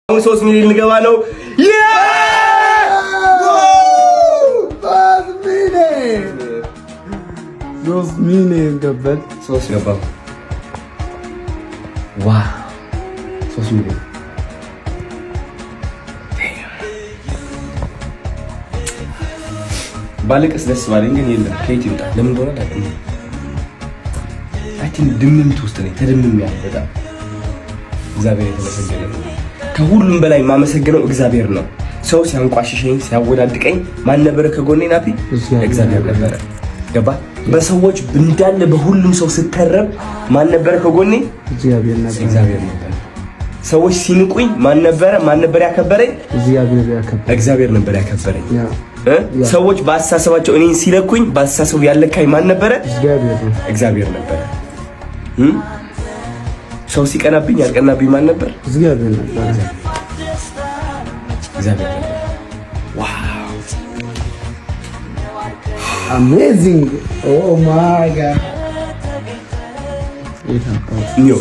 አሁን 3 ሚሊዮን ልገባ ነው። ሶስት ሚሊዮን ገባል። 3 ገባ። ዋው 3 ሚሊዮን ባለቀስ ደስ ባለኝ ግን የለም ከየት ይምጣ ለምን እንደሆነ አላውቅም። አቲን ድምምት ውስጥ ነኝ ተደምሜያለሁ በጣም እግዚአብሔር የተመሰገነ ነው። ከሁሉም በላይ ማመሰግነው እግዚአብሔር ነው። ሰው ሲያንቋሽሸኝ ሲያወዳድቀኝ ማን ነበረ ከጎኔ? ናፒ እግዚአብሔር ነበረ። ገባ? በሰዎች እንዳለ በሁሉም ሰው ስተረብ ማን ነበረ ከጎኔ? እግዚአብሔር ነበረ። ሰዎች ሲንቁኝ ማን ነበረ ያከበረኝ? እግዚአብሔር ነበር ያከበረኝ። ሰዎች በአስተሳሰባቸው እኔን ሲለኩኝ በአስተሳሰቡ ያለካኝ ማን ነበረ? እግዚአብሔር ነበረ። ሰው ሲቀናብኝ ያልቀናብኝ ማን ነበር? እግዚአብሔር ነበር። ዋው አሜዚንግ ኦ ማይ ጋድ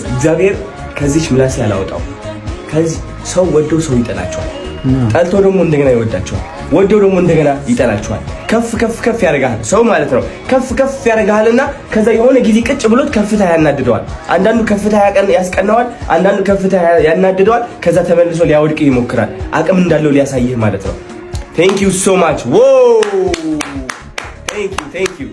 እግዚአብሔር ከዚህ ምላስ ያላወጣው። ከዚህ ሰው ወደው ሰው ይጠላቸዋል፣ ጠልቶ ደግሞ እንደገና ይወዳቸዋል፣ ወደው ደግሞ እንደገና ይጠላቸዋል። ከፍ ከፍ ከፍ ያደርጋል ሰው ማለት ነው። ከፍ ከፍ ያደርጋልና ከዛ የሆነ ጊዜ ቅጭ ብሎት ከፍታ ያናድደዋል። አንዳንዱ ከፍታ ያስቀናዋል፣ አንዳንዱ ከፍታ ያናድደዋል። ከዛ ተመልሶ ሊያወድቅ ይሞክራል፣ አቅም እንዳለው ሊያሳይህ ማለት ነው። ቴንክ ዩ ሶ ማች ዎ ቴንክ ዩ